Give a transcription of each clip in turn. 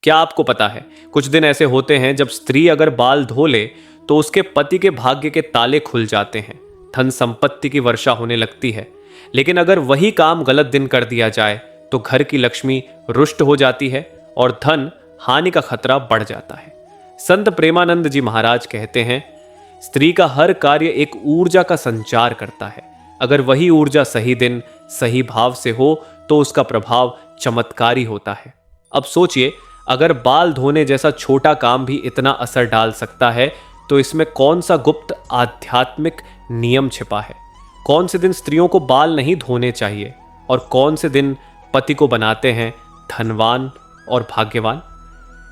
क्या आपको पता है, कुछ दिन ऐसे होते हैं जब स्त्री अगर बाल धो ले तो उसके पति के भाग्य के ताले खुल जाते हैं, धन संपत्ति की वर्षा होने लगती है। लेकिन अगर वही काम गलत दिन कर दिया जाए तो घर की लक्ष्मी रुष्ट हो जाती है और धन हानि का खतरा बढ़ जाता है। संत प्रेमानंद जी महाराज कहते हैं, स्त्री का हर कार्य एक ऊर्जा का संचार करता है। अगर वही ऊर्जा सही दिन सही भाव से हो तो उसका प्रभाव चमत्कारी होता है। अब सोचिए, अगर बाल धोने जैसा छोटा काम भी इतना असर डाल सकता है तो इसमें कौन सा गुप्त आध्यात्मिक नियम छिपा है? कौन से दिन स्त्रियों को बाल नहीं धोने चाहिए और कौन से दिन पति को बनाते हैं धनवान और भाग्यवान?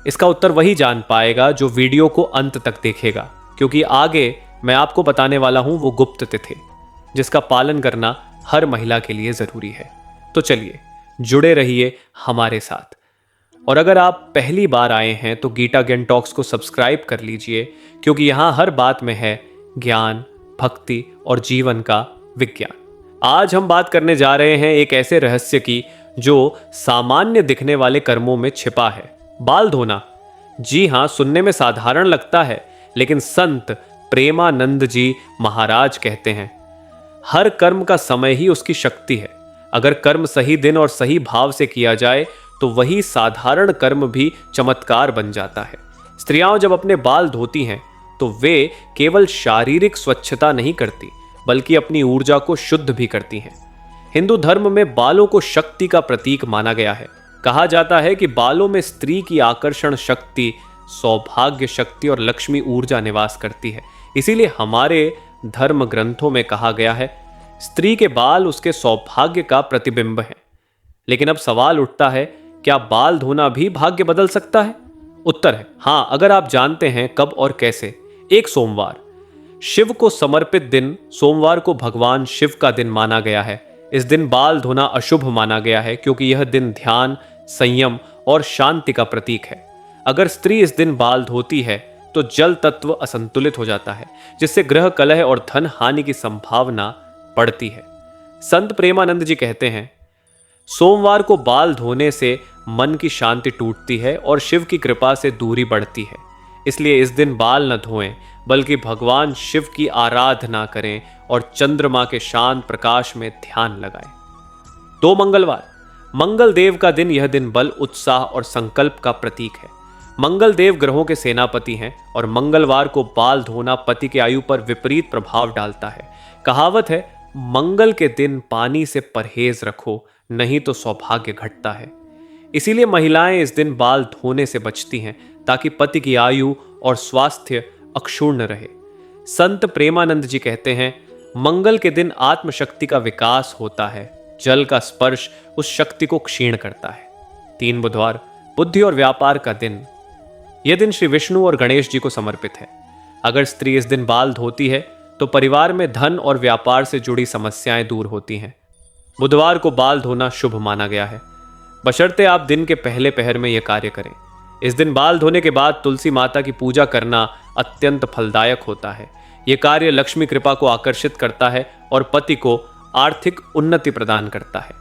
इसका उत्तर वही जान पाएगा जो वीडियो को अंत तक देखेगा, क्योंकि आगे मैं आपको बताने वाला हूं वो गुप्त तिथि जिसका पालन करना हर महिला के लिए जरूरी है। तो चलिए जुड़े रहिए हमारे साथ। और अगर आप पहली बार आए हैं तो गीता ज्ञान टॉक्स को सब्सक्राइब कर लीजिए, क्योंकि यहां हर बात में है ज्ञान, भक्ति और जीवन का विज्ञान। आज हम बात करने जा रहे हैं एक ऐसे रहस्य की जो सामान्य दिखने वाले कर्मों में छिपा है, बाल धोना। जी हां, सुनने में साधारण लगता है, लेकिन संत प्रेमानंद जी महाराज कहते हैं, हर कर्म का समय ही उसकी शक्ति है। अगर कर्म सही दिन और सही भाव से किया जाए तो वही साधारण कर्म भी चमत्कार बन जाता है। स्त्रियां जब अपने बाल धोती हैं तो वे केवल शारीरिक स्वच्छता नहीं करती, बल्कि अपनी ऊर्जा को शुद्ध भी करती हैं। हिंदू धर्म में बालों को शक्ति का प्रतीक माना गया है। कहा जाता है कि बालों में स्त्री की आकर्षण शक्ति, सौभाग्य शक्ति और लक्ष्मी ऊर्जा निवास करती है। इसीलिए हमारे धर्म ग्रंथों में कहा गया है, स्त्री के बाल उसके सौभाग्य का प्रतिबिंब है। लेकिन अब सवाल उठता है, क्या बाल धोना भी भाग्य बदल सकता है? उत्तर है हाँ, अगर आप जानते हैं कब और कैसे। एक सोमवार, शिव को समर्पित दिन सोमवार को भगवान शिव का दिन माना गया है। इस दिन बाल धोना अशुभ माना गया है, क्योंकि यह दिन ध्यान, संयम और शांति का प्रतीक है। अगर स्त्री इस दिन बाल धोती है तो जल तत्व असंतुलित हो जाता है, जिससे ग्रह कलह और धन हानि की संभावना बढ़ती है। संत प्रेमानंद जी कहते हैं, सोमवार को बाल धोने से मन की शांति टूटती है और शिव की कृपा से दूरी बढ़ती है। इसलिए इस दिन बाल न धोएं, बल्कि भगवान शिव की आराधना करें और चंद्रमा के शांत प्रकाश में ध्यान लगाएं। 2 मंगलवार, मंगल देव का दिन। यह दिन बल, उत्साह और संकल्प का प्रतीक है। मंगल देव ग्रहों के सेनापति हैं और मंगलवार को बाल धोना पति के आयु पर विपरीत प्रभाव डालता है। कहावत है, मंगल के दिन पानी से परहेज रखो, नहीं तो सौभाग्य घटता है। इसीलिए महिलाएं इस दिन बाल धोने से बचती हैं, ताकि पति की आयु और स्वास्थ्य अक्षुण्ण रहे। संत प्रेमानंद जी कहते हैं, मंगल के दिन आत्मशक्ति का विकास होता है। जल का स्पर्श उस शक्ति को क्षीण करता है। 3 बुधवार, बुद्धि और व्यापार का दिन। यह दिन श्री विष्णु और गणेश जी को समर्पित है। अगर स्त्री इस दिन बाल धोती है तो परिवार में धन और व्यापार से जुड़ी समस्याएं दूर होती हैं। बुधवार को बाल धोना शुभ माना गया है, बशर्ते आप दिन के पहले पहर में यह कार्य करें। इस दिन बाल धोने के बाद तुलसी माता की पूजा करना अत्यंत फलदायक होता है। यह कार्य लक्ष्मी कृपा को आकर्षित करता है और पति को आर्थिक उन्नति प्रदान करता है।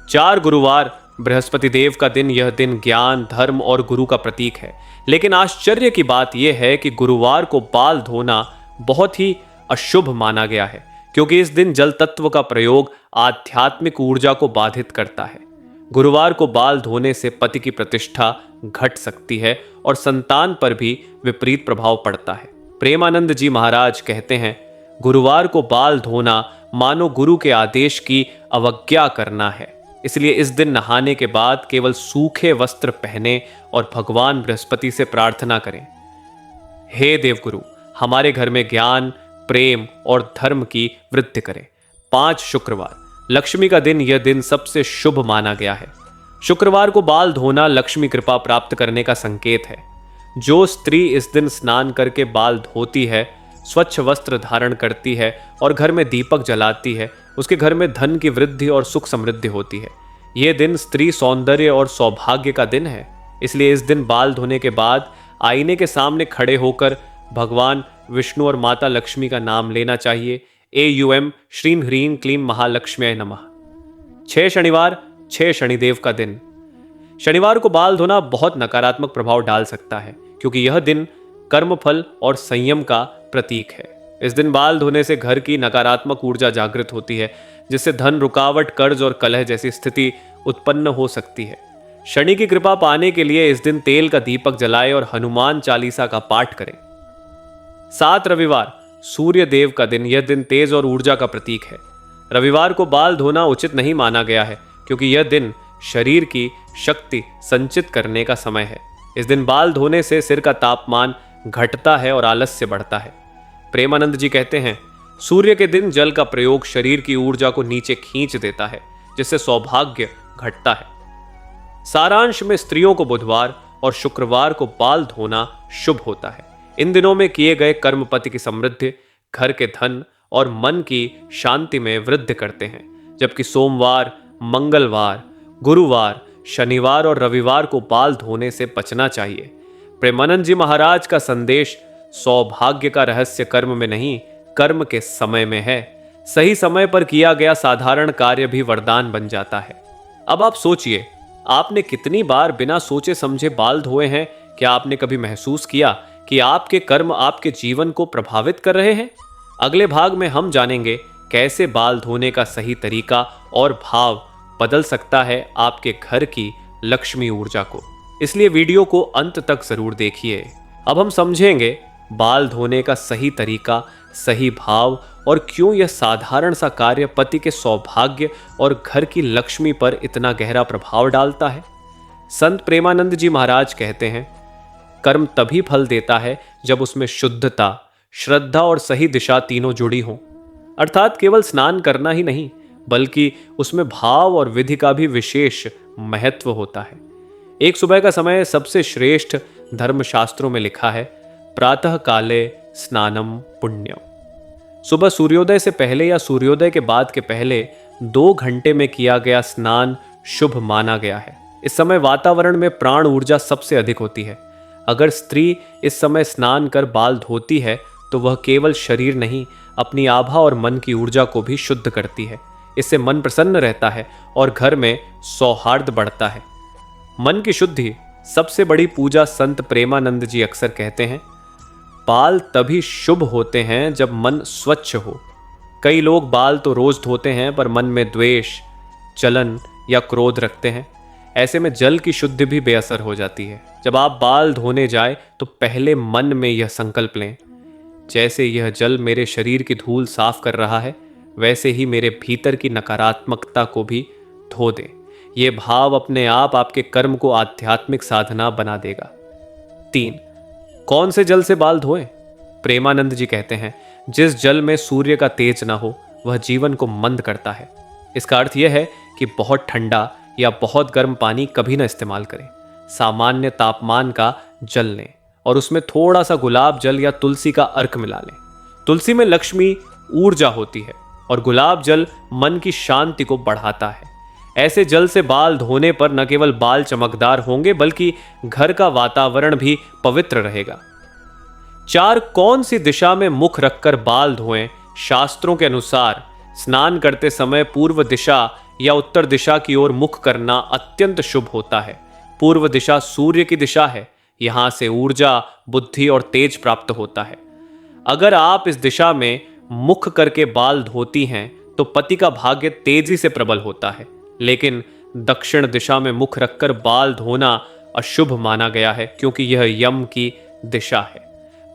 4 गुरुवार, बृहस्पति देव का दिन। यह दिन ज्ञान, धर्म और गुरु का प्रतीक है। लेकिन आश्चर्य की बात यह है कि गुरुवार को बाल धोना बहुत ही अशुभ माना गया है, क्योंकि इस दिन जल तत्व का प्रयोग आध्यात्मिक ऊर्जा को बाधित करता है। गुरुवार को बाल धोने से पति की प्रतिष्ठा घट सकती है और संतान पर भी विपरीत प्रभाव पड़ता है। प्रेमानंद जी महाराज कहते हैं, गुरुवार को बाल धोना मानो गुरु के आदेश की अवज्ञा करना है। इसलिए इस दिन नहाने के बाद केवल सूखे वस्त्र पहने और भगवान बृहस्पति से प्रार्थना करें, हे देवगुरु, हमारे घर में ज्ञान, प्रेम और धर्म की वृद्धि करें। 5 शुक्रवार, लक्ष्मी का दिन। यह दिन सबसे शुभ माना गया है। शुक्रवार को बाल धोना लक्ष्मी कृपा प्राप्त करने का संकेत है। जो स्त्री इस दिन स्नान करके बाल धोती है, स्वच्छ वस्त्र धारण करती है और घर में दीपक जलाती है, उसके घर में धन की वृद्धि और सुख समृद्धि होती है। यह दिन स्त्री सौंदर्य और सौभाग्य का दिन है। इसलिए इस दिन बाल धोने के बाद आईने के सामने खड़े होकर भगवान विष्णु और माता लक्ष्मी का नाम लेना चाहिए। AUM श्रीं ह्रीं क्लीं महालक्ष्म्यै नमः। 6 शनिवार, 6 शनिदेव का दिन। शनिवार को बाल धोना बहुत नकारात्मक प्रभाव डाल सकता है, क्योंकि यह दिन कर्मफल और संयम का प्रतीक है। इस दिन बाल धोने से घर की नकारात्मक ऊर्जा जागृत होती है, जिससे धन रुकावट, कर्ज और कलह जैसी स्थिति उत्पन्न हो सकती है। शनि की कृपा पाने के लिए इस दिन तेल का दीपक जलाएं और हनुमान चालीसा का पाठ करें। 7 रविवार सूर्य देव का दिन। यह दिन तेज और ऊर्जा का प्रतीक है। रविवार को बाल धोना उचित नहीं माना गया है, क्योंकि यह दिन शरीर की शक्ति संचित करने का समय है। इस दिन बाल धोने से सिर का तापमान घटता है और आलस्य बढ़ता है। प्रेमानंद जी कहते हैं, सूर्य के दिन जल का प्रयोग शरीर की ऊर्जा को नीचे खींच देता है, जिससे सौभाग्य घटता है। सारांश में स्त्रियों को बुधवार और शुक्रवार को बाल धोना शुभ होता है। इन दिनों में किए गए कर्म पति की समृद्धि, घर के धन और मन की शांति में वृद्धि करते हैं, जबकि सोमवार, मंगलवार, गुरुवार, शनिवार और रविवार को बाल धोने से बचना चाहिए। प्रेमानंद जी महाराज का संदेश सौभाग्य का रहस्य कर्म में नहीं, कर्म के समय में है। सही समय पर किया गया साधारण कार्य भी वरदान बन जाता है। अब आप सोचिए, आपने कितनी बार बिना सोचे समझे बाल धोए हैं? क्या आपने कभी महसूस किया कि आपके कर्म आपके जीवन को प्रभावित कर रहे हैं? अगले भाग में हम जानेंगे कैसे बाल धोने का सही तरीका और भाव बदल सकता है आपके घर की लक्ष्मी ऊर्जा को। इसलिए वीडियो को अंत तक जरूर देखिए। अब हम समझेंगे बाल धोने का सही तरीका, सही भाव और क्यों यह साधारण सा कार्य पति के सौभाग्य और घर की लक्ष्मी पर इतना गहरा प्रभाव डालता है। संत प्रेमानंद जी महाराज कहते हैं, कर्म तभी फल देता है जब उसमें शुद्धता, श्रद्धा और सही दिशा तीनों जुड़ी हों। अर्थात केवल स्नान करना ही नहीं, बल्कि उसमें भाव और विधि का भी विशेष महत्व होता है। एक सुबह का समय सबसे श्रेष्ठ धर्मशास्त्रों में लिखा है, प्रातः काले स्नानम पुण्यम। सुबह सूर्योदय से पहले या सूर्योदय के बाद के पहले 2 घंटे में किया गया स्नान शुभ माना गया है। इस समय वातावरण में प्राण ऊर्जा सबसे अधिक होती है। अगर स्त्री इस समय स्नान कर बाल धोती है तो वह केवल शरीर नहीं, अपनी आभा और मन की ऊर्जा को भी शुद्ध करती है। इससे मन प्रसन्न रहता है और घर में सौहार्द बढ़ता है। मन की शुद्धि सबसे बड़ी पूजा। संत प्रेमानंद जी अक्सर कहते हैं, बाल तभी शुभ होते हैं जब मन स्वच्छ हो। कई लोग बाल तो रोज धोते हैं, पर मन में द्वेष, जलन या क्रोध रखते हैं। ऐसे में जल की शुद्धि भी बेअसर हो जाती है। जब आप बाल धोने जाए तो पहले मन में यह संकल्प लें, जैसे यह जल मेरे शरीर की धूल साफ कर रहा है, वैसे ही मेरे भीतर की नकारात्मकता को भी धो दें। ये भाव अपने आप आपके कर्म को आध्यात्मिक साधना बना देगा। 3. कौन से जल से बाल धोएं? प्रेमानंद जी कहते हैं, जिस जल में सूर्य का तेज ना हो वह जीवन को मंद करता है। इसका अर्थ यह है कि बहुत ठंडा या बहुत गर्म पानी कभी ना इस्तेमाल करें। सामान्य तापमान का जल लें और उसमें थोड़ा सा गुलाब जल या तुलसी का अर्क मिला लें। तुलसी में लक्ष्मी ऊर्जा होती है और गुलाब जल मन की शांति को बढ़ाता है। ऐसे जल से बाल धोने पर न केवल बाल चमकदार होंगे, बल्कि घर का वातावरण भी पवित्र रहेगा। 4. कौन सी दिशा में मुख रखकर बाल धोएं? शास्त्रों के अनुसार स्नान करते समय पूर्व दिशा या उत्तर दिशा की ओर मुख करना अत्यंत शुभ होता है। पूर्व दिशा सूर्य की दिशा है। यहां से ऊर्जा, बुद्धि और तेज प्राप्त होता है। अगर आप इस दिशा में मुख करके बाल धोती हैं तो पति का भाग्य तेजी से प्रबल होता है। लेकिन दक्षिण दिशा में मुख रखकर बाल धोना अशुभ माना गया है, क्योंकि यह यम की दिशा है।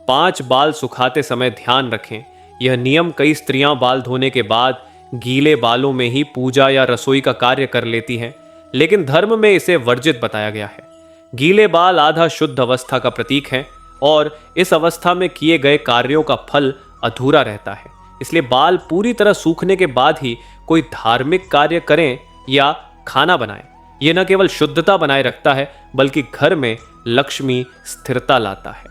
5. बाल सुखाते समय ध्यान रखें। यह नियम कई स्त्रियां बाल धोने के बाद गीले बालों में ही पूजा या रसोई का कार्य कर लेती हैं, लेकिन धर्म में इसे वर्जित बताया गया है। गीले बाल आधा शुद्ध अवस्था का प्रतीक हैं और इस अवस्था में किए गए कार्यों का फल अधूरा रहता है। इसलिए बाल पूरी तरह सूखने के बाद ही कोई धार्मिक कार्य करें या खाना बनाएं। यह न केवल शुद्धता बनाए रखता है, बल्कि घर में लक्ष्मी स्थिरता लाता है।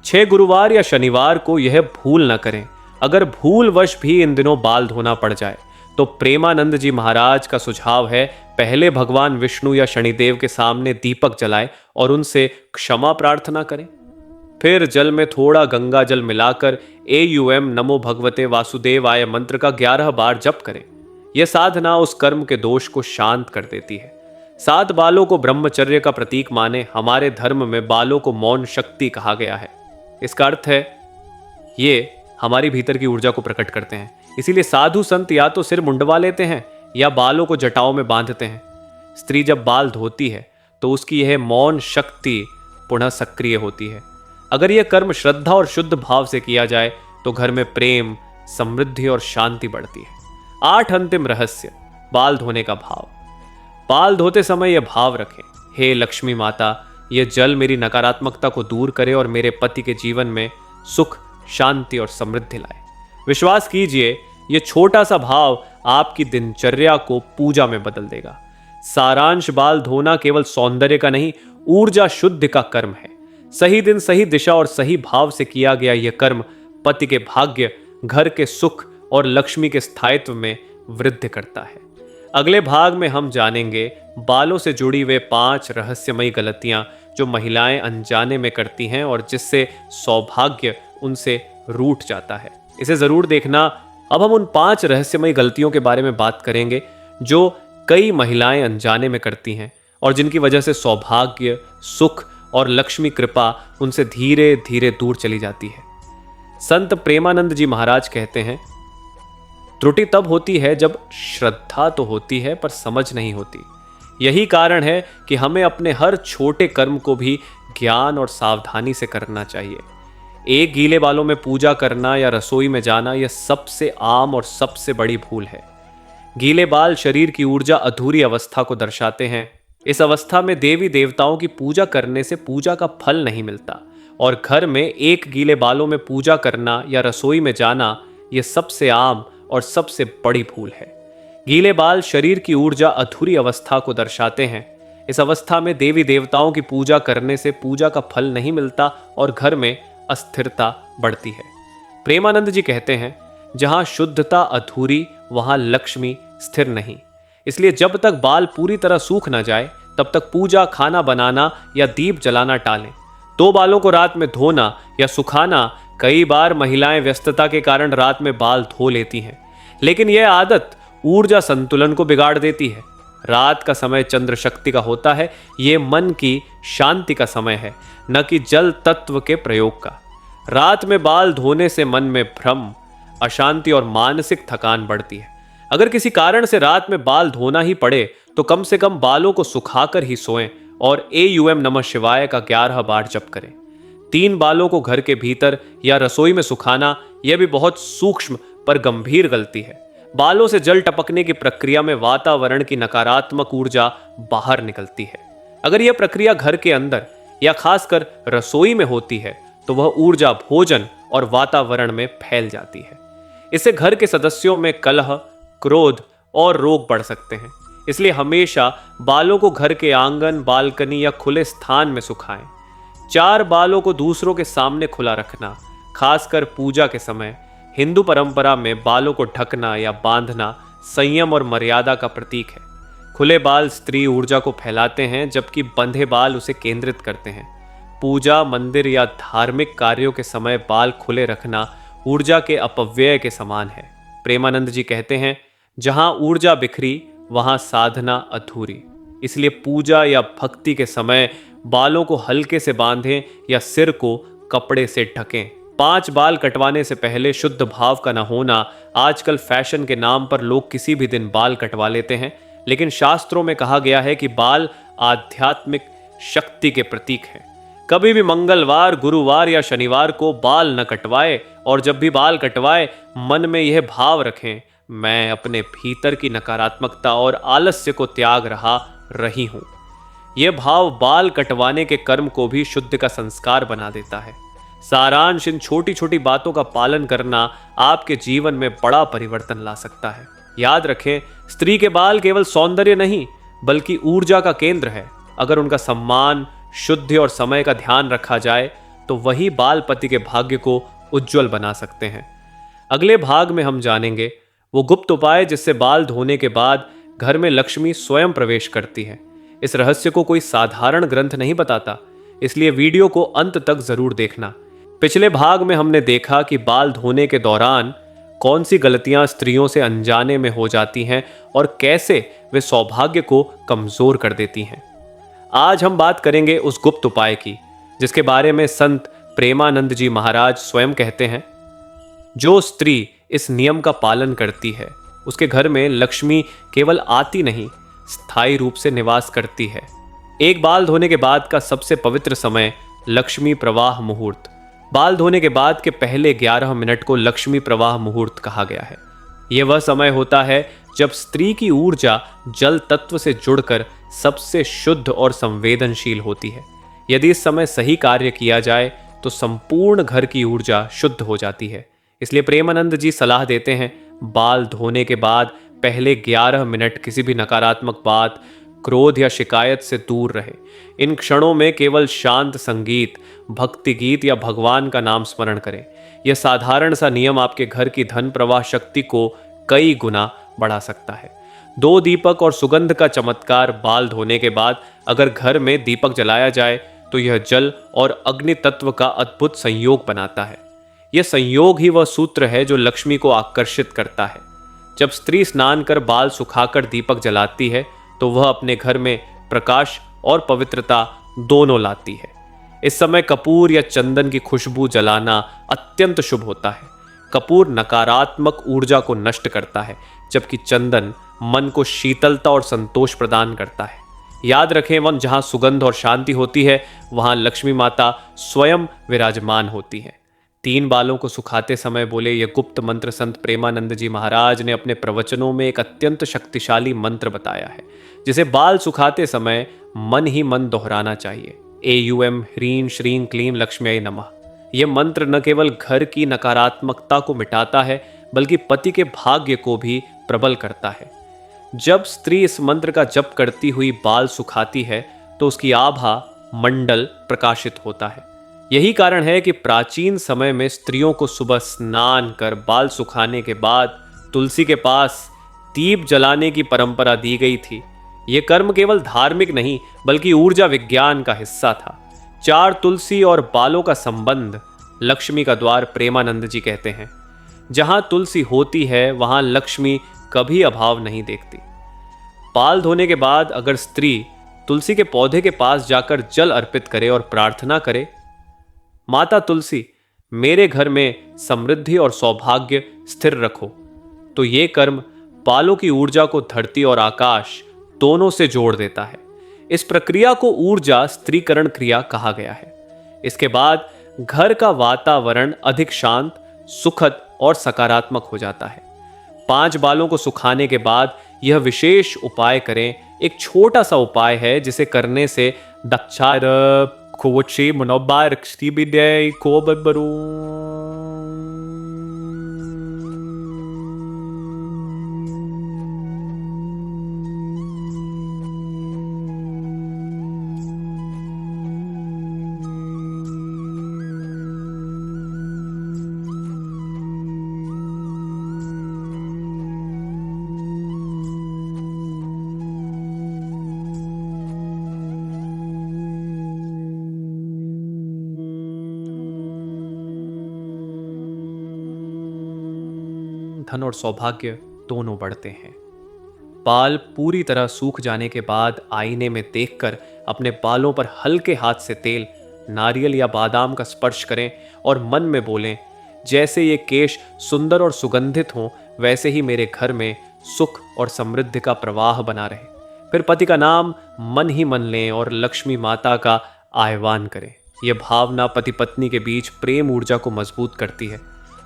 6. गुरुवार या शनिवार को यह भूल न करें। अगर भूलवश भी इन दिनों बाल धोना पड़ जाए तो प्रेमानंद जी महाराज का सुझाव है, पहले भगवान विष्णु या शनिदेव के सामने दीपक जलाएं और उनसे क्षमा प्रार्थना करें। फिर जल में थोड़ा गंगा जल मिलाकर AUM नमो भगवते वासुदेवाय मंत्र का 11 बार जप करें। यह साधना उस कर्म के दोष को शांत कर देती है। 7 बालों को ब्रह्मचर्य का प्रतीक माने हमारे धर्म में बालों को मौन शक्ति कहा गया है। इसका अर्थ है ये हमारी भीतर की ऊर्जा को प्रकट करते हैं। इसीलिए साधु संत या तो सिर मुंडवा लेते हैं या बालों को जटाओं में बांधते हैं। स्त्री जब बाल धोती है तो उसकी यह मौन शक्ति पुनः सक्रिय होती है। अगर यह कर्म श्रद्धा और शुद्ध भाव से किया जाए तो घर में प्रेम, समृद्धि और शांति बढ़ती है। 8 अंतिम रहस्य। बाल धोने का भाव। बाल धोते समय यह भाव रखें, हे लक्ष्मी माता, यह जल मेरी नकारात्मकता को दूर करे और मेरे पति के जीवन में सुख, शांति और समृद्धि लाए। विश्वास कीजिए, यह छोटा सा भाव आपकी दिनचर्या को पूजा में बदल देगा। सारांश, बाल धोना केवल सौंदर्य का नहीं, ऊर्जा शुद्धि का कर्म है। सही दिन, सही दिशा और सही भाव से किया गया यह कर्म पति के भाग्य, घर के सुख और लक्ष्मी के स्थायित्व में वृद्धि करता है। अगले भाग में हम जानेंगे बालों से जुड़ी वे 5 रहस्यमयी गलतियां जो महिलाएं अनजाने में करती हैं और जिससे सौभाग्य उनसे रूठ जाता है। इसे जरूर देखना। अब हम उन 5 रहस्यमयी गलतियों के बारे में बात करेंगे जो कई महिलाएं अनजाने में करती हैं और जिनकी वजह से सौभाग्य, सुख और लक्ष्मी कृपा उनसे धीरे धीरे दूर चली जाती है। संत प्रेमानंद जी महाराज कहते हैं, त्रुटि तब होती है जब श्रद्धा तो होती है पर समझ नहीं होती। यही कारण है कि हमें अपने हर छोटे कर्म को भी ज्ञान और सावधानी से करना चाहिए। एक गीले बालों में पूजा करना या रसोई में जाना यह सबसे आम और सबसे बड़ी भूल है। गीले बाल शरीर की ऊर्जा अधूरी अवस्था को दर्शाते हैं। इस अवस्था में देवी देवताओं की पूजा करने से पूजा का फल नहीं मिलता और घर में एक गीले बालों में पूजा करना या रसोई में जाना यह सबसे आम और सबसे बड़ी भूल है। गीले बाल शरीर की ऊर्जा अधूरी अवस्था को दर्शाते हैं। इस अवस्था में देवी देवताओं की पूजा करने से पूजा का फल नहीं मिलता और घर में अस्थिरता बढ़ती है। प्रेमानंद जी कहते हैं, जहां शुद्धता अधूरी वहां लक्ष्मी स्थिर नहीं। इसलिए जब तक बाल पूरी तरह सूख ना जाए तब तक पूजा, खाना बनाना या दीप जलाना टालें। 2 बालों को रात में धोना या सुखाना, कई बार महिलाएं व्यस्तता के कारण रात में बाल धो लेती हैं, लेकिन यह आदत ऊर्जा संतुलन को बिगाड़ देती है। रात का समय चंद्र शक्ति का होता है, यह मन की शांति का समय है, न कि जल तत्व के प्रयोग का। रात में बाल धोने से मन में भ्रम, अशांति और मानसिक थकान बढ़ती है। अगर किसी कारण से रात में बाल धोना ही पड़े तो कम से कम बालों को सुखाकर ही सोएं और AUM नमः शिवाय का 11 बार जप करें। 3 बालों को घर के भीतर या रसोई में सुखाना यह भी बहुत सूक्ष्म पर गंभीर गलती है। बालों से जल टपकने की प्रक्रिया में वातावरण की नकारात्मक ऊर्जा बाहर निकलती है। अगर यह प्रक्रिया घर के अंदर या खासकर रसोई में होती है तो वह ऊर्जा भोजन और वातावरण में फैल जाती है। इससे घर के सदस्यों में कलह, क्रोध और रोग बढ़ सकते हैं। इसलिए हमेशा बालों को घर के आंगन, बालकनी या खुले स्थान में सुखाएं। 4 बालों को दूसरों के सामने खुला रखना, खासकर पूजा के समय। हिंदू परंपरा में बालों को ढकना या बांधना संयम और मर्यादा का प्रतीक है। खुले बाल स्त्री ऊर्जा को फैलाते हैं जबकि बंधे बाल उसे केंद्रित करते हैं। पूजा, मंदिर या धार्मिक कार्यों के समय बाल खुले रखना ऊर्जा के अपव्यय के समान है। प्रेमानंद जी कहते हैं, जहां ऊर्जा बिखरी वहां साधना अधूरी। इसलिए पूजा या भक्ति के समय बालों को हल्के से बांधें या सिर को कपड़े से ढकें। 5 बाल कटवाने से पहले शुद्ध भाव का न होना। आजकल फैशन के नाम पर लोग किसी भी दिन बाल कटवा लेते हैं, लेकिन शास्त्रों में कहा गया है कि बाल आध्यात्मिक शक्ति के प्रतीक हैं। कभी भी मंगलवार, गुरुवार या शनिवार को बाल न कटवाए और जब भी बाल कटवाए मन में यह भाव रखें, मैं अपने भीतर की नकारात्मकता और आलस्य को त्याग रही हूं। यह भाव बाल कटवाने के कर्म को भी शुद्ध का संस्कार बना देता है। सारांश, इन छोटी छोटी बातों का पालन करना आपके जीवन में बड़ा परिवर्तन ला सकता है। याद रखें, स्त्री के बाल केवल सौंदर्य नहीं बल्कि ऊर्जा का केंद्र है। अगर उनका सम्मान, शुद्धि और समय का ध्यान रखा जाए तो वही बाल पति के भाग्य को उज्जवल बना सकते हैं। अगले भाग में हम जानेंगे वो गुप्त उपाय जिससे बाल धोने के बाद घर में लक्ष्मी स्वयं प्रवेश करती है। इस रहस्य को कोई साधारण ग्रंथ नहीं बताता, इसलिए वीडियो को अंत तक जरूर देखना। पिछले भाग में हमने देखा कि बाल धोने के दौरान कौन सी गलतियां स्त्रियों से अनजाने में हो जाती हैं और कैसे वे सौभाग्य को कमजोर कर देती हैं। आज हम बात करेंगे उस गुप्त उपाय की जिसके बारे में संत प्रेमानंद जी महाराज स्वयं कहते हैं, जो स्त्री इस नियम का पालन करती है उसके घर में लक्ष्मी केवल आती नहीं, स्थायी रूप से निवास करती है। एक बाल धोने के बाद का सबसे पवित्र समय लक्ष्मी प्रवाह मुहूर्त। बाल धोने के बाद के पहले 11 मिनट को लक्ष्मी प्रवाह मुहूर्त कहा गया है। यह वह समय होता है जब स्त्री की ऊर्जा जल तत्व से जुड़कर सबसे शुद्ध और संवेदनशील होती है। यदि इस समय सही कार्य किया जाए तो संपूर्ण घर की ऊर्जा शुद्ध हो जाती है। इसलिए प्रेमानंद जी सलाह देते हैं, बाल धोने के बाद पहले 11 मिनट किसी भी नकारात्मक बात, क्रोध या शिकायत से दूर रहे। इन क्षणों में केवल शांत संगीत, भक्ति गीत या भगवान का नाम स्मरण करें। यह साधारण सा नियम आपके घर की धन प्रवाह शक्ति को कई गुना बढ़ा सकता है। 2 दीपक और सुगंध का चमत्कार। बाल धोने के बाद अगर घर में दीपक जलाया जाए तो यह जल और अग्नि तत्व का अद्भुत संयोग बनाता है। यह संयोग ही वह सूत्र है जो लक्ष्मी को आकर्षित करता है। जब स्त्री स्नान कर बाल सुखाकर दीपक जलाती है तो वह अपने घर में प्रकाश और पवित्रता दोनों लाती है। इस समय कपूर या चंदन की खुशबू जलाना अत्यंत शुभ होता है। कपूर नकारात्मक ऊर्जा को नष्ट करता है, जबकि चंदन मन को शीतलता और संतोष प्रदान करता है। याद रखें, वहां जहां सुगंध और शांति होती है वहां लक्ष्मी माता स्वयं विराजमान होती है। 3 बालों को सुखाते समय बोले यह गुप्त मंत्र संत प्रेमानंद जी महाराज ने अपने प्रवचनों में एक अत्यंत शक्तिशाली मंत्र बताया है, जिसे बाल सुखाते समय मन ही मन दोहराना चाहिए। AUM ह्रीं श्रीं क्लीं लक्ष्म्यै नमः। यह मंत्र न केवल घर की नकारात्मकता को मिटाता है बल्कि पति के भाग्य को भी प्रबल करता है। जब स्त्री इस मंत्र का जप करती हुई बाल सुखाती है तो उसकी आभा मंडल प्रकाशित होता है। यही कारण है कि प्राचीन समय में स्त्रियों को सुबह स्नान कर बाल सुखाने के बाद तुलसी के पास दीप जलाने की परंपरा दी गई थी। यह कर्म केवल धार्मिक नहीं बल्कि ऊर्जा विज्ञान का हिस्सा था। 4 तुलसी और बालों का संबंध लक्ष्मी का द्वार। प्रेमानंद जी कहते हैं, जहां तुलसी होती है वहां लक्ष्मी कभी अभाव नहीं देखती। बाल धोने के बाद अगर स्त्री तुलसी के पौधे के पास जाकर जल अर्पित करे और प्रार्थना करे, माता तुलसी मेरे घर में समृद्धि और सौभाग्य स्थिर रखो, तो ये कर्म बालों की ऊर्जा को धरती और आकाश दोनों से जोड़ देता है। इस प्रक्रिया को ऊर्जा स्त्रीकरण क्रिया कहा गया है। इसके बाद घर का वातावरण अधिक शांत, सुखद और सकारात्मक हो जाता है। 5 बालों को सुखाने के बाद यह विशेष उपाय करें। एक छोटा सा उपाय है जिसे करने से दक्षार खोची मनोबार बिदे को बरू। धन और सौभाग्य दोनों बढ़ते हैं। बाल पूरी तरह सूख जाने के बाद आईने में देखकर अपने बालों पर हल्के हाथ से तेल, नारियल या बादाम का स्पर्श करें और मन में बोलें, जैसे ये केश सुंदर और सुगंधित हों वैसे ही मेरे घर में सुख और समृद्धि का प्रवाह बना रहे। फिर पति का नाम मन ही मन लें और लक्ष्मी माता का आह्वान करें। यह भावना पति पत्नी के बीच प्रेम ऊर्जा को मजबूत करती है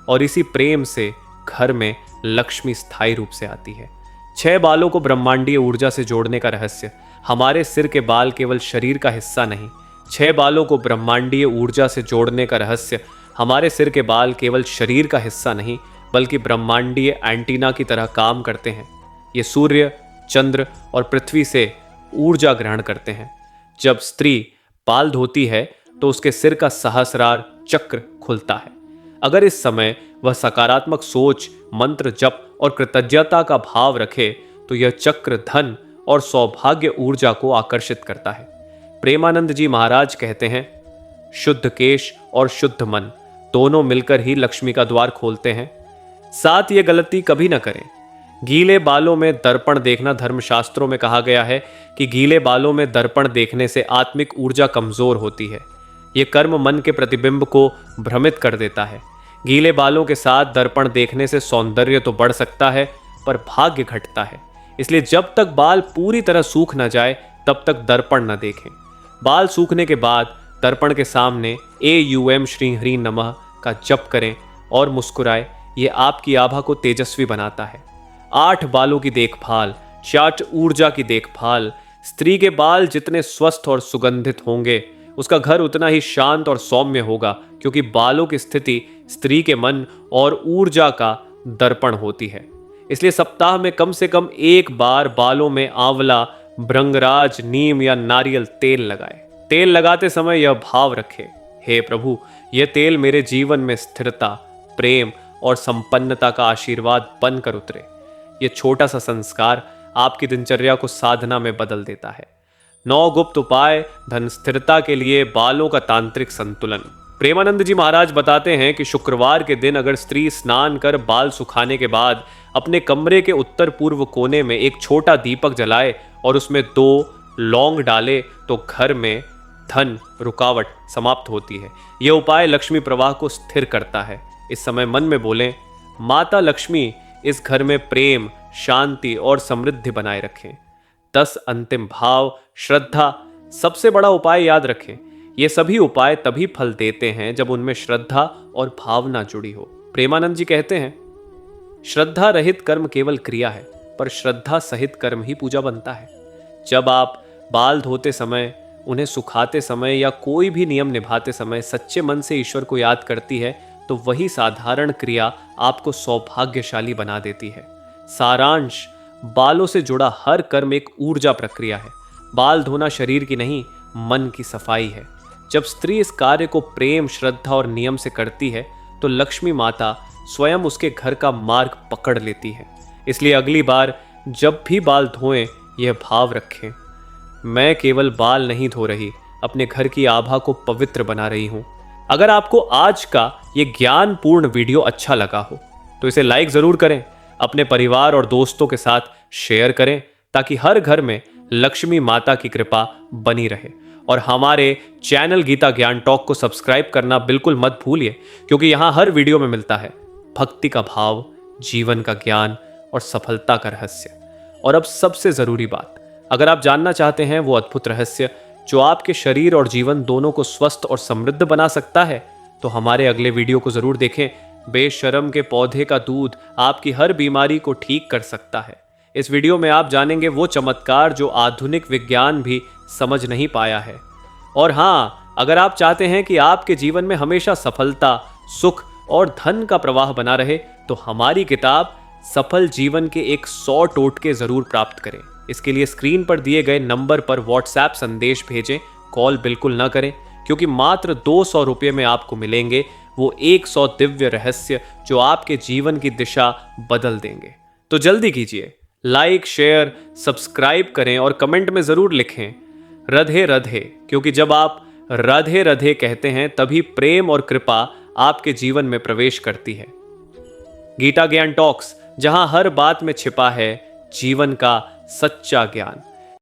और इसी प्रेम से घर में लक्ष्मी स्थायी रूप से आती है। 6 बालों को ब्रह्मांडीय ऊर्जा से जोड़ने का रहस्य। हमारे सिर के बाल केवल शरीर का हिस्सा नहीं। 6 बालों को ब्रह्मांडीय ऊर्जा से जोड़ने का रहस्य। हमारे सिर के बाल केवल शरीर का हिस्सा नहीं बल्कि ब्रह्मांडीय एंटीना की तरह काम करते हैं। ये सूर्य, चंद्र और पृथ्वी से ऊर्जा ग्रहण करते हैं। जब स्त्री बाल धोती है तो उसके सिर का सहस्रार चक्र खुलता है। अगर इस समय वह सकारात्मक सोच, मंत्र जप और कृतज्ञता का भाव रखे तो यह चक्र धन और सौभाग्य ऊर्जा को आकर्षित करता है। प्रेमानंद जी महाराज कहते हैं, शुद्ध केश और शुद्ध मन दोनों मिलकर ही लक्ष्मी का द्वार खोलते हैं। साथ ये गलती कभी ना करें। गीले बालों में दर्पण देखना, धर्मशास्त्रों में कहा गया है कि गीले बालों में दर्पण देखने से आत्मिक ऊर्जा कमजोर होती है। ये कर्म मन के प्रतिबिंब को भ्रमित कर देता है। गीले बालों के साथ दर्पण देखने से सौंदर्य तो बढ़ सकता है पर भाग्य घटता है। इसलिए जब तक बाल पूरी तरह सूख न जाए तब तक दर्पण न देखें। बाल सूखने के बाद दर्पण के सामने AUM श्री हरि नमः का जप करें और मुस्कुराए। ये आपकी आभा को तेजस्वी बनाता है। 8 बालों की देखभाल, 6 ऊर्जा की देखभाल। स्त्री के बाल जितने स्वस्थ और सुगंधित होंगे उसका घर उतना ही शांत और सौम्य होगा, क्योंकि बालों की स्थिति स्त्री के मन और ऊर्जा का दर्पण होती है। इसलिए सप्ताह में कम से कम एक बार बालों में आंवला, भृंगराज, नीम या नारियल तेल लगाए। तेल लगाते समय यह भाव रखें, हे प्रभु, यह तेल मेरे जीवन में स्थिरता, प्रेम और संपन्नता का आशीर्वाद बनकर उतरे। यह छोटा सा संस्कार आपकी दिनचर्या को साधना में बदल देता है। 9 गुप्त उपाय धन स्थिरता के लिए बालों का तांत्रिक संतुलन। प्रेमानंद जी महाराज बताते हैं कि शुक्रवार के दिन अगर स्त्री स्नान कर बाल सुखाने के बाद अपने कमरे के उत्तर पूर्व कोने में एक छोटा दीपक जलाए और उसमें 2 लौंग डाले तो घर में धन रुकावट समाप्त होती है। यह उपाय लक्ष्मी प्रवाह को स्थिर करता है। इस समय मन में बोलें, माता लक्ष्मी इस घर में प्रेम, शांति और समृद्धि बनाए रखें। 10 अंतिम भाव, श्रद्धा। सबसे बड़ा उपाय याद रखें, ये सभी उपाय तभी फल देते हैं जब उनमें श्रद्धा और भावना जुड़ी हो। प्रेमानंद जी कहते हैं, श्रद्धा रहित कर्म केवल क्रिया है, पर श्रद्धा सहित कर्म ही पूजा बनता है। जब आप बाल धोते समय, उन्हें सुखाते समय या कोई भी नियम निभाते समय सच्चे मन से ईश्वर को याद करती है तो वही साधारण क्रिया आपको सौभाग्यशाली बना देती है। सारांश, बालों से जुड़ा हर कर्म एक ऊर्जा प्रक्रिया है। बाल धोना शरीर की नहीं, मन की सफाई है। जब स्त्री इस कार्य को प्रेम, श्रद्धा और नियम से करती है तो लक्ष्मी माता स्वयं उसके घर का मार्ग पकड़ लेती है। इसलिए अगली बार जब भी बाल धोएं, यह भाव रखें, मैं केवल बाल नहीं धो रही, अपने घर की आभा को पवित्र बना रही हूं। अगर आपको आज का ये ज्ञानपूर्ण वीडियो अच्छा लगा हो तो इसे लाइक जरूर करें, अपने परिवार और दोस्तों के साथ शेयर करें, ताकि हर घर में लक्ष्मी माता की कृपा बनी रहे। और हमारे चैनल गीता ज्ञान टॉक को सब्सक्राइब करना बिल्कुल मत भूलिए, क्योंकि यहाँ हर वीडियो में मिलता है भक्ति का भाव, जीवन का ज्ञान और सफलता का रहस्य। और अब सबसे जरूरी बात, अगर आप जानना चाहते हैं वो अद्भुत रहस्य जो आपके शरीर और जीवन दोनों को स्वस्थ और समृद्ध बना सकता है, तो हमारे अगले वीडियो को जरूर देखें। बेशर्म के पौधे का दूध आपकी हर बीमारी को ठीक कर सकता है। इस वीडियो में आप जानेंगे वो चमत्कार जो आधुनिक विज्ञान भी समझ नहीं पाया है। और हाँ, अगर आप चाहते हैं कि आपके जीवन में हमेशा सफलता, सुख और धन का प्रवाह बना रहे, तो हमारी किताब सफल जीवन के 100 टोटके जरूर प्राप्त करें। इसके लिए स्क्रीन पर दिए गए नंबर पर व्हाट्सएप संदेश भेजें, कॉल बिल्कुल ना करें, क्योंकि मात्र 200 रुपये में आपको मिलेंगे वो 100 दिव्य रहस्य जो आपके जीवन की दिशा बदल देंगे। तो जल्दी कीजिए, लाइक, शेयर, सब्सक्राइब करें और कमेंट में जरूर लिखें राधे राधे, क्योंकि जब आप राधे राधे कहते हैं तभी प्रेम और कृपा आपके जीवन में प्रवेश करती है। गीता ज्ञान टॉक्स, जहां हर बात में छिपा है जीवन का सच्चा ज्ञान।